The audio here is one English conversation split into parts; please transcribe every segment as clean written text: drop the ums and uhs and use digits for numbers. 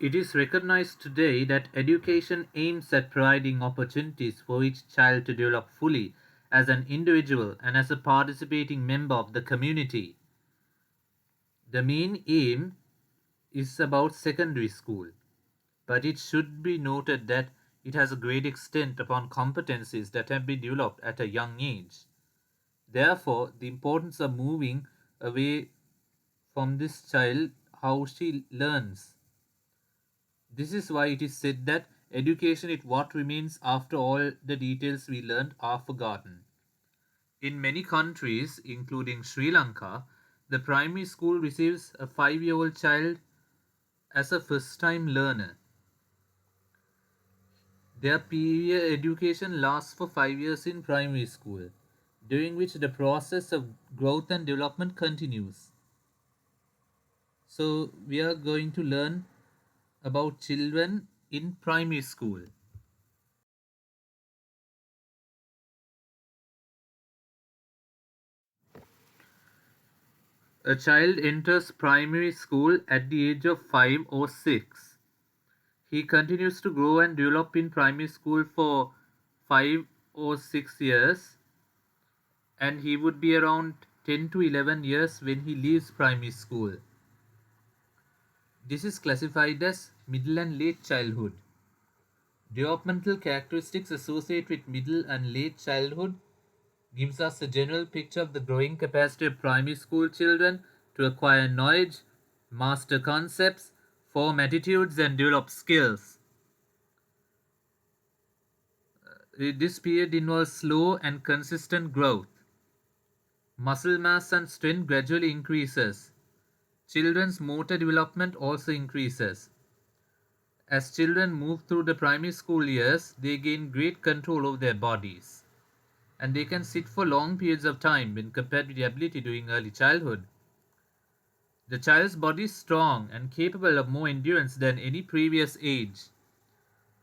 It is recognized today that education aims at providing opportunities for each child to develop fully as an individual and as a participating member of the community. The main aim is about secondary school, but it should be noted that it has a great extent upon competencies that have been developed at a young age. Therefore, the importance of moving away from this child how she learns. This is why it is said that education is what remains after all the details we learned are forgotten. In many countries, including Sri Lanka, the primary school receives a 5-year-old child as a first time learner. Their peer education lasts for 5 years in primary school, during which the process of growth and development continues. So, we are going to learn about children in primary school. A child enters primary school at the age of 5 or 6. He continues to grow and develop in primary school for 5 or 6 years, and he would be around 10 to 11 years when he leaves primary school. This is classified as middle and late childhood. Developmental characteristics associated with middle and late childhood gives us a general picture of the growing capacity of primary school children to acquire knowledge, master concepts, form attitudes, and develop skills. This period involves slow and consistent growth. Muscle mass and strength gradually increases. Children's motor development also increases. As children move through the primary school years, they gain great control over their bodies, and they can sit for long periods of time when compared with the ability during early childhood. The child's body is strong and capable of more endurance than any previous age.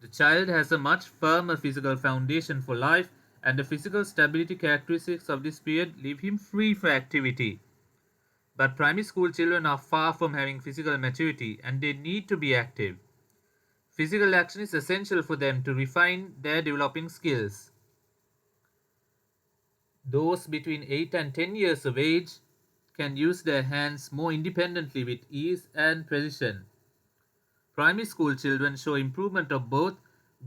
The child has a much firmer physical foundation for life, and the physical stability characteristics of this period leave him free for activity. But primary school children are far from having physical maturity, and they need to be active. Physical action is essential for them to refine their developing skills. Those between 8 and 10 years of age can use their hands more independently with ease and precision. Primary school children show improvement of both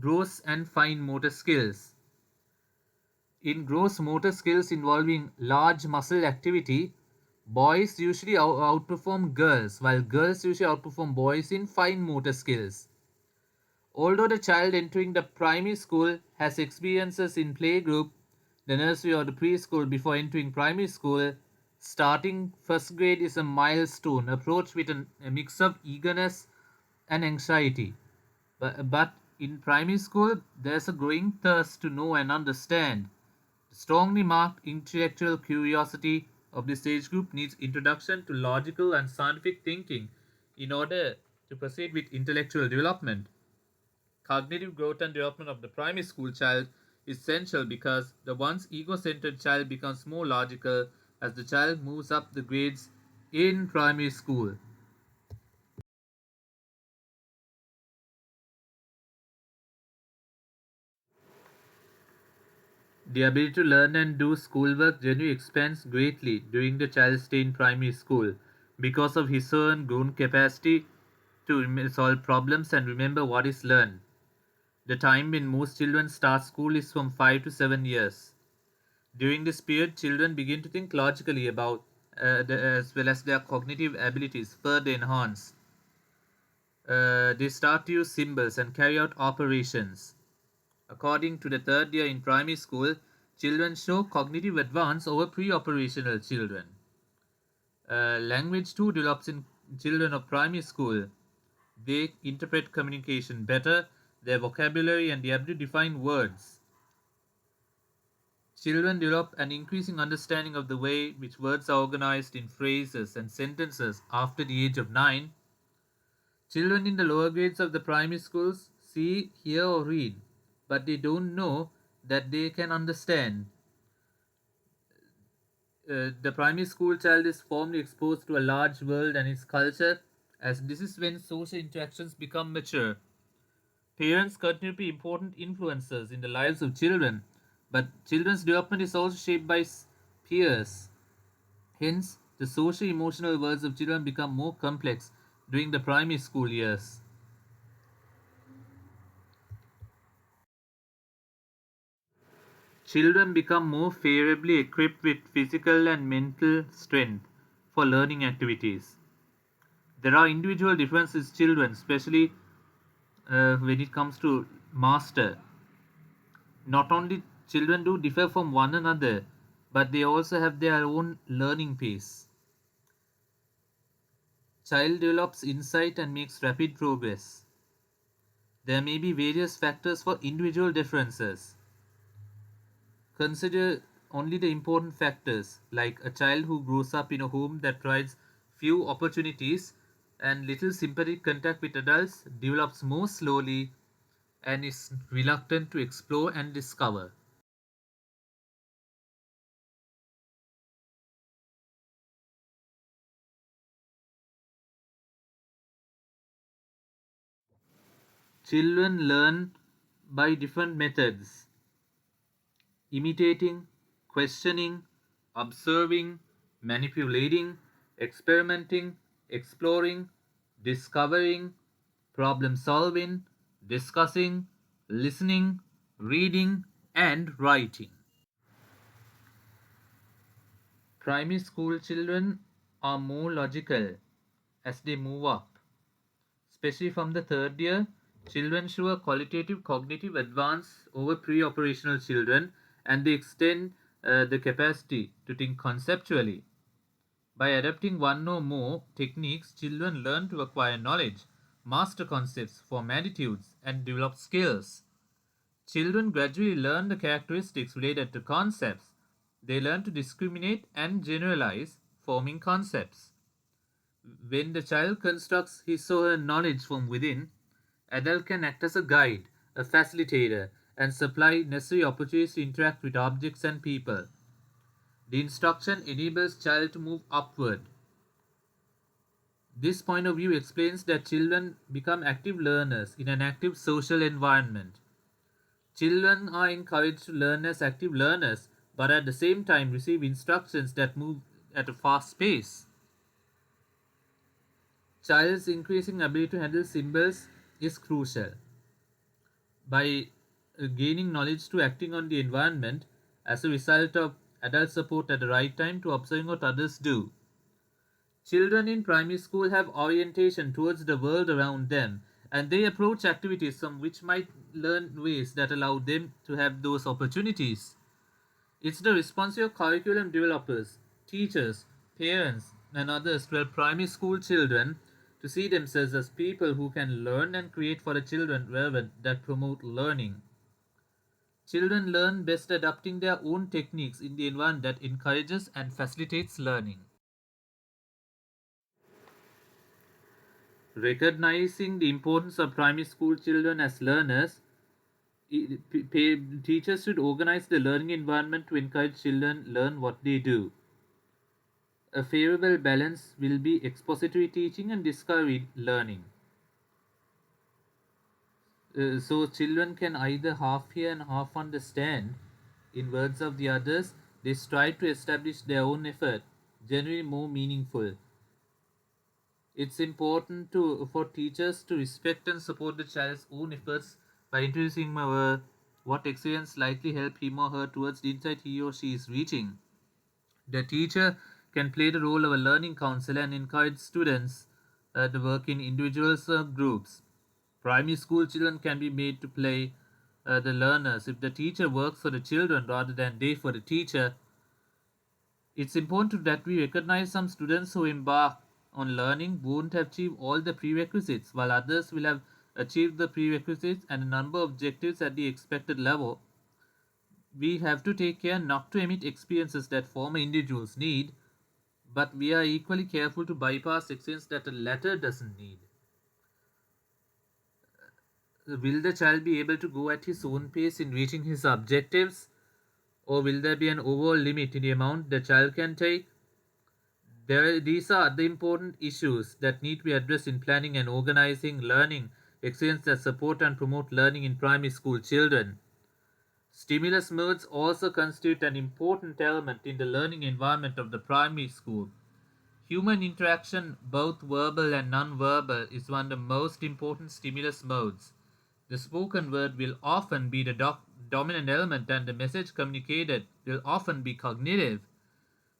gross and fine motor skills. In gross motor skills involving large muscle activity, boys usually outperform girls, while girls usually outperform boys in fine motor skills. Although the child entering the primary school has experiences in playgroup, the nursery or the preschool before entering primary school, starting first grade is a milestone approach with a mix of eagerness and anxiety. But in primary school, there's a growing thirst to know and understand. The strongly marked intellectual curiosity of this age group needs introduction to logical and scientific thinking in order to proceed with intellectual development. Cognitive growth and development of the primary school child is essential because the once ego centered child becomes more logical as the child moves up the grades in primary school. The ability to learn and do schoolwork generally expands greatly during the child's stay in primary school because of his own grown capacity to solve problems and remember what is learned. The time when most children start school is from 5 to 7 years. During this period, children begin to think logically about as well as their cognitive abilities further enhanced. They start to use symbols and carry out operations. According to the third year in primary school, children show cognitive advance over pre-operational children. Language too develops in children of primary school. They interpret communication better, their vocabulary and the ability to define words. Children develop an increasing understanding of the way which words are organized in phrases and sentences after the age of 9. Children in the lower grades of the primary schools see, hear, or read, but they don't know that they can understand. The primary school child is formally exposed to a large world and its culture as this is when social interactions become mature. Parents continue to be important influencers in the lives of children, but children's development is also shaped by peers. Hence, the social emotional worlds of children become more complex during the primary school years. Children become more favorably equipped with physical and mental strength for learning activities. There are individual differences in children, especially when it comes to master. Not only children do differ from one another, but they also have their own learning pace. Child develops insight and makes rapid progress. There may be various factors for individual differences. Consider only the important factors, like a child who grows up in a home that provides few opportunities and little sympathetic contact with adults develops more slowly and is reluctant to explore and discover. Children learn by different methods: imitating, questioning, observing, manipulating, experimenting, exploring, discovering, problem solving, discussing, listening, reading, and writing. Primary school children are more logical as they move up. Especially from the third year, children show a qualitative cognitive advance over pre operational children and they extend the capacity to think conceptually. By adapting one or more techniques, children learn to acquire knowledge, master concepts, form attitudes, and develop skills. Children gradually learn the characteristics related to concepts. They learn to discriminate and generalize, forming concepts. When the child constructs his or her knowledge from within, adult can act as a guide, a facilitator, and supply necessary opportunities to interact with objects and people. The instruction enables child to move upward. This point of view explains that children become active learners in an active social environment. Children are encouraged to learn as active learners, but at the same time receive instructions that move at a fast pace. Child's increasing ability to handle symbols is crucial. By gaining knowledge to acting on the environment as a result of adult support at the right time to observing what others do. Children in primary school have orientation towards the world around them and they approach activities from which might learn ways that allow them to have those opportunities. It's the responsibility of curriculum developers, teachers, parents, and others to help primary school children to see themselves as people who can learn and create for the children relevant that promote learning. Children learn best adapting their own techniques in the environment that encourages and facilitates learning. Recognizing the importance of primary school children as learners, teachers should organize the learning environment to encourage children learn what they do. A favorable balance will be expository teaching and discovery learning. So children can either half hear and half understand. In words of the others, they strive to establish their own effort, generally more meaningful. It's important for teachers to respect and support the child's own efforts by introducing what experience likely help him or her towards the insight he or she is reaching. The teacher can play the role of a learning counselor and encourage students to work in individuals or groups. Primary school children can be made to play the learners. If the teacher works for the children rather than they for the teacher, it's important that we recognize some students who embark on learning won't achieve all the prerequisites, while others will have achieved the prerequisites and a number of objectives at the expected level. We have to take care not to emit experiences that former individuals need, but we are equally careful to bypass experiences that the latter doesn't need. Will the child be able to go at his own pace in reaching his objectives, or will there be an overall limit in the amount the child can take? These are the important issues that need to be addressed in planning and organizing learning experiences that support and promote learning in primary school children. Stimulus modes also constitute an important element in the learning environment of the primary school. Human interaction, both verbal and non-verbal, is one of the most important stimulus modes. The spoken word will often be the dominant element, and the message communicated will often be cognitive.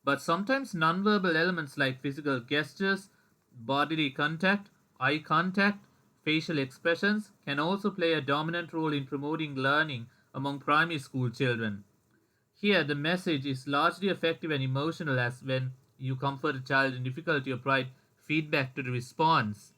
But sometimes nonverbal elements like physical gestures, bodily contact, eye contact, facial expressions can also play a dominant role in promoting learning among primary school children. Here, the message is largely affective and emotional, as when you comfort a child in difficulty or provide feedback to the response.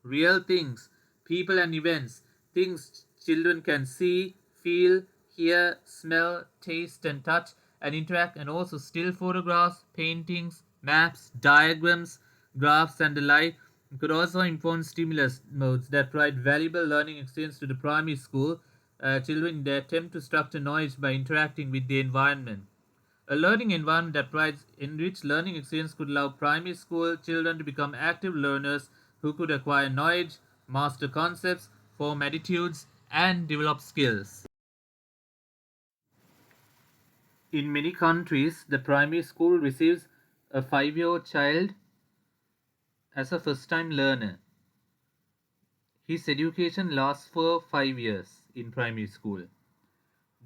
Real things, people and events, things children can see, feel, hear, smell, taste, and touch, and interact, and also still photographs, paintings, maps, diagrams, graphs, and the like could also inform stimulus modes that provide valuable learning experience to the primary school children in their attempt to structure knowledge by interacting with the environment. A learning environment that provides enriched learning experience could allow primary school children to become active learners who could acquire knowledge, master concepts, form attitudes, and develop skills. In many countries, the primary school receives a 5-year-old child as a first time learner. His education lasts for 5 years in primary school.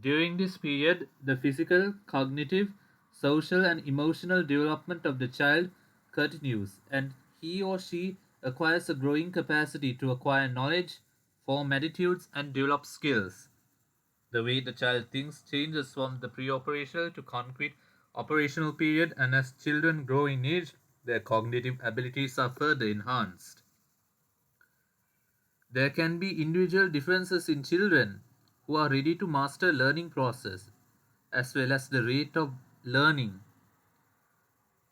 During this period, the physical, cognitive, social, and emotional development of the child continues, and he or she acquires a growing capacity to acquire knowledge, form attitudes, and develop skills. The way the child thinks changes from the pre-operational to concrete operational period, and as children grow in age, their cognitive abilities are further enhanced. There can be individual differences in children who are ready to master learning process as well as the rate of learning.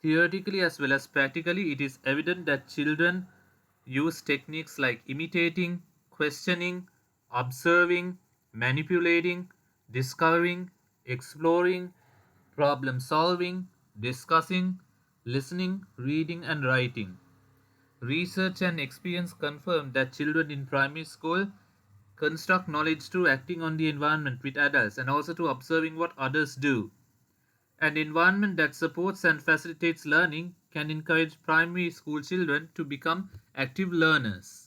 Theoretically as well as practically, it is evident that children use techniques like imitating, questioning, observing, manipulating, discovering, exploring, problem solving, discussing, listening, reading, and writing. Research and experience confirm that children in primary school construct knowledge through acting on the environment with adults and also to observing what others do. An environment that supports and facilitates learning can encourage primary school children to become active learners.